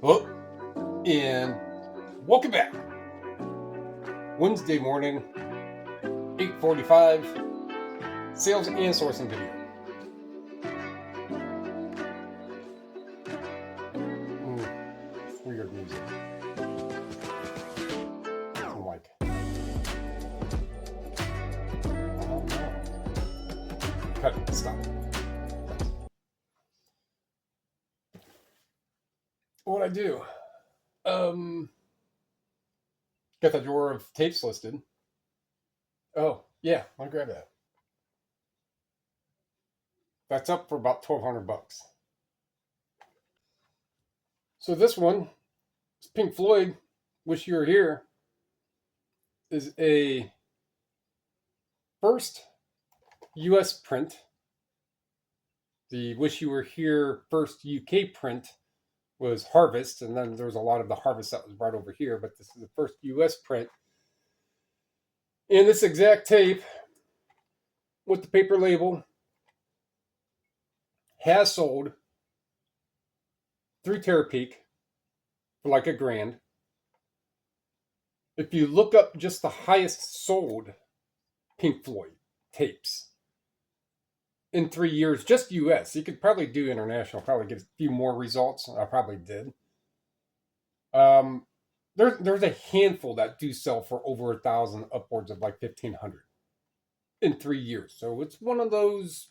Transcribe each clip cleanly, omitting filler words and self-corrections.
Oh, and welcome back. Wednesday morning, 8:45, sales and sourcing video. Weird music. I'm like, oh no. Cut it, stop. What'd I do? Got the drawer of tapes listed. Oh, yeah, I'll grab that. That's up for about $1,200. So this one, Pink Floyd, Wish You Were Here, is a first US print. The Wish You Were Here first UK print was Harvest, and then there was a lot of the Harvest that was brought over here, but this is the first US print. And this exact tape with the paper label has sold through Terapeak for like $1,000. If you look up just the highest sold Pink Floyd tapes in 3 years, just US, you could probably do international, probably get a few more results. I probably did. There's a handful that do sell for over 1,000, upwards of like 1,500 in 3 years. So it's one of those.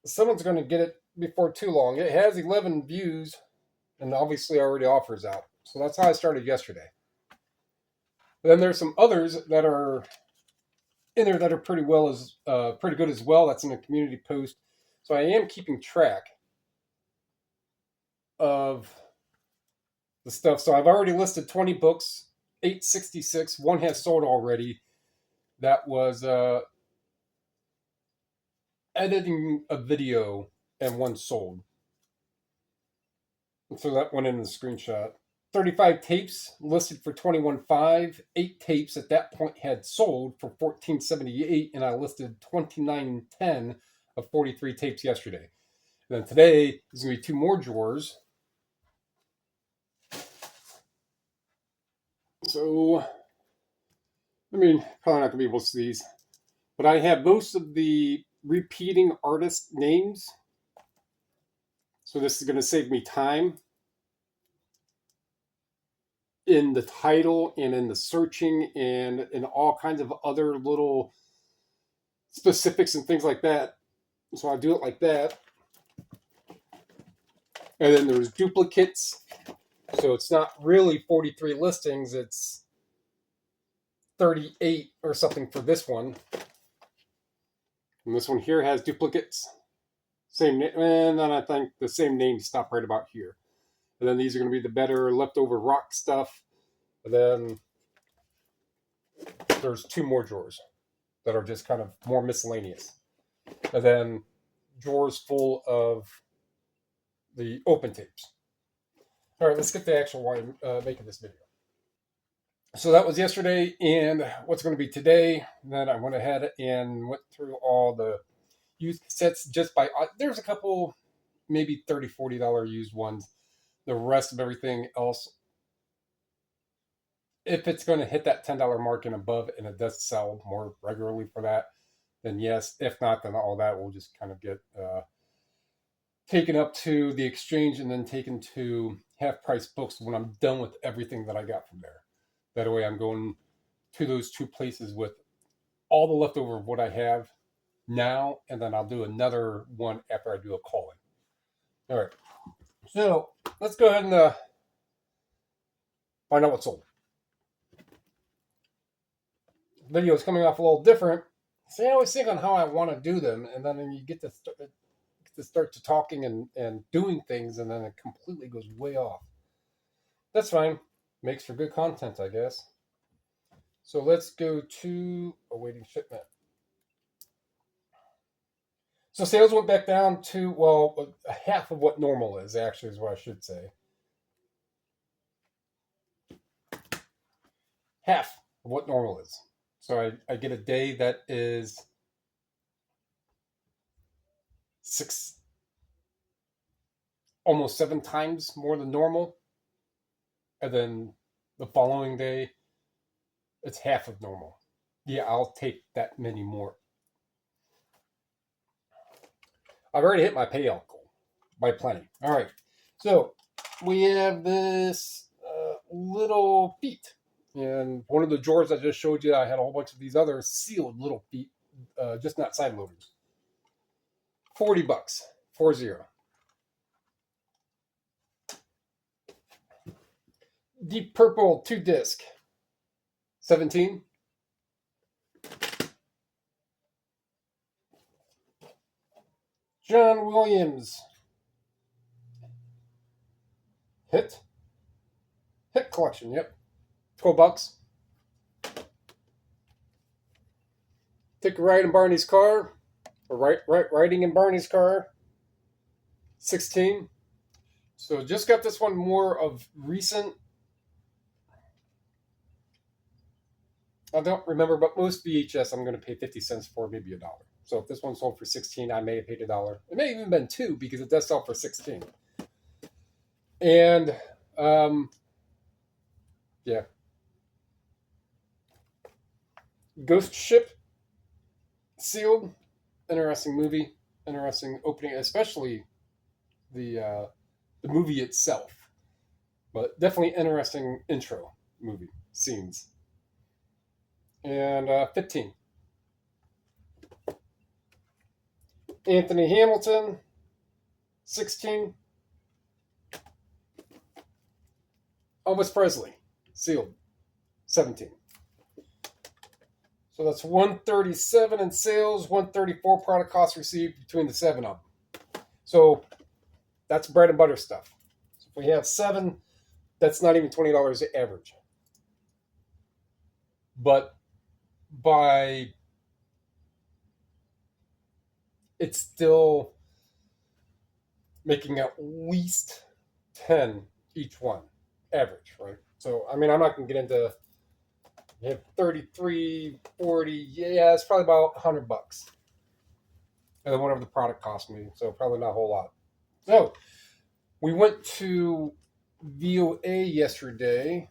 Someone's going to get it before too long. It has 11 views, and obviously already offers out. So that's how I started yesterday. But then there's some others that are in there that are pretty good as well. That's in a community post. So I am keeping track of the stuff. So I've already listed 20 books, 866. One has sold already. That was editing a video, and one sold. So that went in the screenshot. 35 tapes listed for $21,500. 8 tapes at that point had sold for $1,478, and I listed $29.10 of 43 tapes yesterday. And then today there's going to be 2 more drawers. So, probably not going to be able to see these, but I have most of the repeating artist names. So this is going to save me time in the title and in the searching and in all kinds of other little specifics and things like that. So I'll do it like that. And then there's duplicates. So it's not really 43 listings. It's 38 or something for this one. And this one here has duplicates. Same name. And then I think the same names stop right about here. And then these are going to be the better leftover rock stuff. And then there's 2 more drawers that are just kind of more miscellaneous. And then drawers full of the open tapes. All right, let's get to the actual why I'm making this video. So that was yesterday, and what's going to be today. Then I went ahead and went through all the used cassettes just by, there's a couple, maybe $30, $40 used ones. The rest of everything else, if it's going to hit that $10 mark and above, and it does sell more regularly for that, then yes. If not, then all that will just kind of get taken up to the exchange and then taken to half-price books when I'm done with everything that I got from there. That way I'm going to those 2 places with all the leftover of what I have now, and then I'll do another one after I do a call-in. All right. So let's go ahead and find out what's sold. The video is coming off a little different. See, I always think on how I want to do them, and then you get to start to talking and doing things, and then it completely goes way off. That's fine. Makes for good content, I guess. So let's go to awaiting shipment. So sales went back down to, well, half of what normal is, actually, is what I should say. Half of what normal is. So I get a day that is 6 almost 7 times more than normal. And then the following day, it's half of normal. Yeah, I'll take that many more. I've already hit my payout goal by plenty. All right. So we have this little feet. And one of the drawers I just showed you, I had a whole bunch of these other sealed little feet, just not side loaders. $40, 40. Deep Purple 2 disc, 17. John Williams Hit Collection, yep, $12. Take a ride in Barney's car, or riding in Barney's car, 16. So just got this one more of recent. I don't remember, but most VHS I'm going to pay 50 cents for, maybe $1. So if this one sold for 16, I may have paid $1. It may have even been 2 because it does sell for 16. And yeah, Ghost Ship sealed. Interesting movie, interesting opening, especially the movie itself. But definitely interesting intro movie scenes. And 15. Anthony Hamilton, 16. Elvis Presley, sealed, 17. So that's 137 in sales, 134 product cost received between the 7 of them. So that's bread and butter stuff. So if we have 7, that's not even $20 average. But by it's still making at least 10 each one average, right? So I mean, I'm not going to get into, you have 33, 40, yeah, it's probably about $100, and then whatever the product cost me, so probably not a whole lot. So we went to VOA yesterday.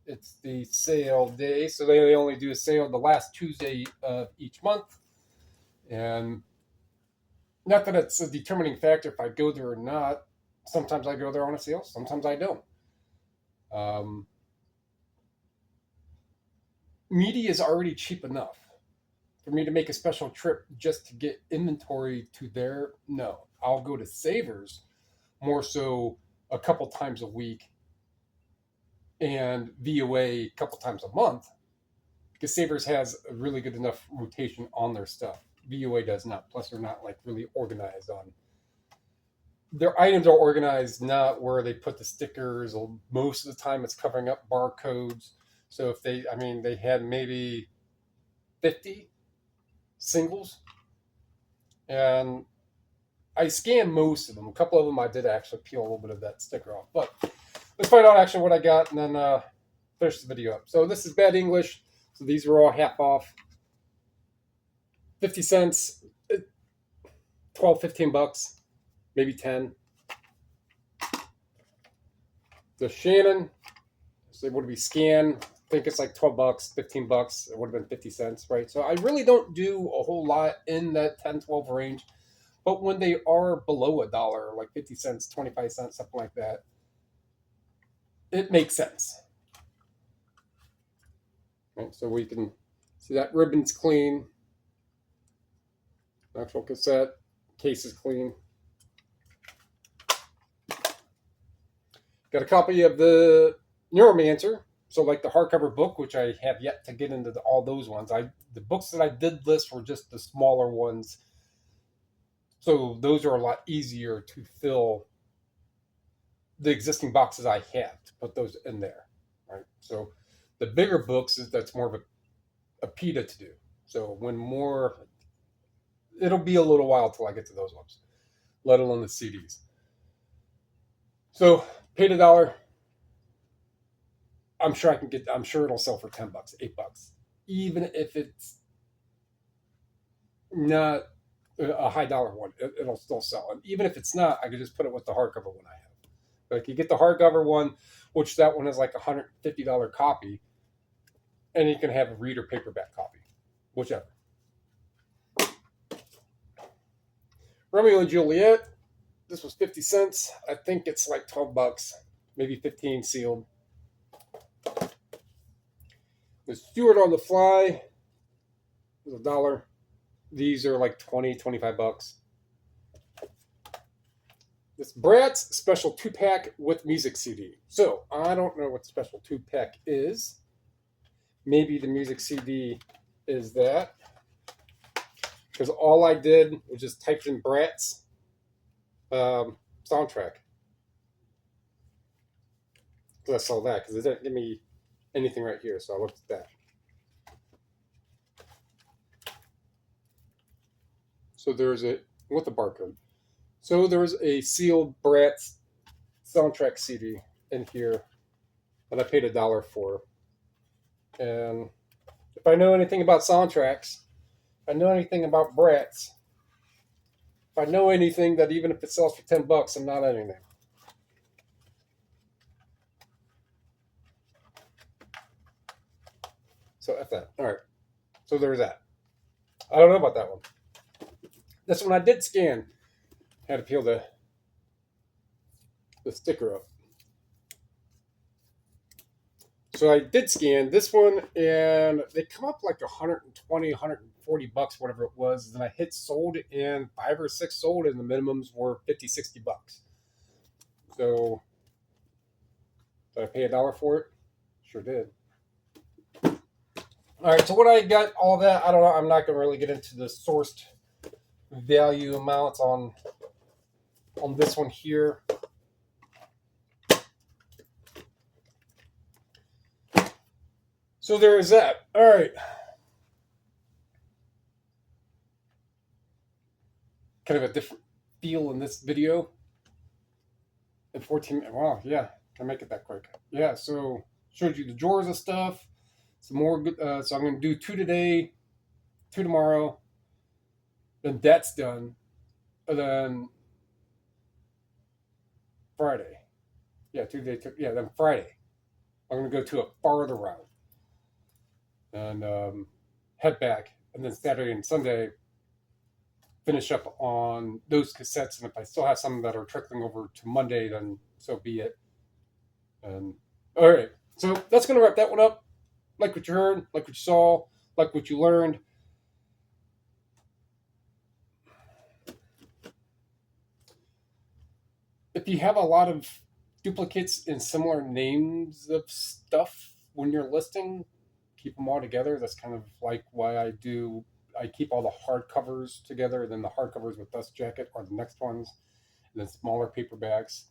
It's the sale day, so they only do a sale the last Tuesday of each month. And not that it's a determining factor if I go there or not. Sometimes I go there on a sale, sometimes I don't. Media is already cheap enough for me to make a special trip just to get inventory to there. No, I'll go to Savers more so a couple times a week, and VOA a couple times a month, because Savers has a really good enough rotation on their stuff. VOA does not. Plus, they're not like really organized on. Their items are organized not where they put the stickers. Most of the time, it's covering up barcodes. So if they had maybe 50 singles, and I scanned most of them. A couple of them I did actually peel a little bit of that sticker off. But let's find out actually what I got, and then finish the video up. So this is bad English. So these were all half off. 50 cents, 12, $15, maybe 10. The Shannon, so it would be scanned. I think it's like $12, $15. It would have been 50 cents, right? So I really don't do a whole lot in that 10, 12 range. But when they are below $1, like 50 cents, 25 cents, something like that, it makes sense. Right, so we can see that ribbon's clean. Actual cassette, case is clean. Got a copy of the Neuromancer. So like the hardcover book, which I have yet to get into all those ones. The books that I did list were just the smaller ones. So those are a lot easier to fill the existing boxes I have to put those in there, right? So the bigger books, that's more of a PETA to do. So it'll be a little while till I get to those ones, let alone the CDs. So paid $1. I'm sure it'll sell for $10, $8, even if it's not a high dollar one, it'll still sell. And even if it's not, I could just put it with the hardcover one I have. Like you get the hardcover one, which that one is like $150 copy, and you can have a reader paperback copy, whichever. Romeo and Juliet. This was 50 cents. I think it's like 12 bucks, maybe 15 sealed. The Stewart on the Fly is $1. These are like 20, 25 bucks. This Bratz special 2-pack with music CD. So I don't know what the special 2-pack is. Maybe the music CD is that. Because all I did was just type in Bratz soundtrack. So I saw that because it didn't give me anything right here. So I looked at that. So there's a, with the barcode. So there's a sealed Bratz soundtrack CD in here that I paid $1 for. And if I know anything about soundtracks, if I know anything about Bratz, if I know anything that even if it sells for 10 bucks, I'm not anything. So F that. All right. So there's that. I don't know about that one. This one I did scan. Had to peel the sticker up. So I did scan this one, and they come up like 120, 140 bucks, whatever it was. Then I hit sold, and 5 or 6 sold, and the minimums were 50, 60 bucks. So did I pay $1 for it? Sure did. All right, so what I got, all that, I don't know. I'm not going to really get into the sourced value amounts on this one here. So there is that. All right. Kind of a different feel in this video. In 14 minutes. Wow, yeah. Can I make it that quick? Yeah, so showed you the drawers of stuff. Some more. So I'm going to do 2 today, 2 tomorrow. Then that's done. And then Friday. Yeah, 2 days. Yeah, then Friday. I'm going to go to a farther route. And head back. And then Saturday and Sunday, finish up on those cassettes. And if I still have some that are trickling over to Monday, then so be it. And all right. So that's going to wrap that one up. Like what you heard, like what you saw, like what you learned. If you have a lot of duplicates in similar names of stuff when you're listing, keep them all together. That's kind of like why I keep all the hardcovers together. Then the hardcovers with Dust Jacket are the next ones. And then smaller paperbacks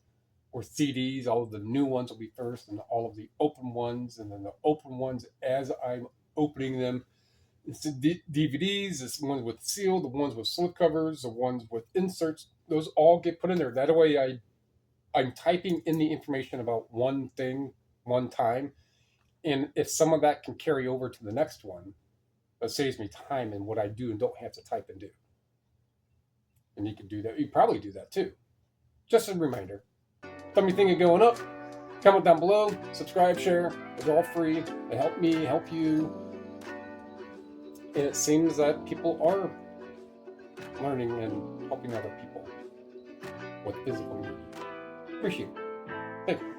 or CDs. All of the new ones will be first, and all of the open ones. And then the open ones as I'm opening them. It's the DVDs, it's the ones with seal, the ones with slipcovers, the ones with inserts. Those all get put in there. That way I'm typing in the information about one thing one time. And if some of that can carry over to the next one, that saves me time in what I do and don't have to type and do. And you can do that. You probably do that too. Just a reminder. Tell me thinking going up. Comment down below. Subscribe, share. It's all free. It helped me, help you. And it seems that people are learning and helping other people with physical media. Appreciate it. Thank you.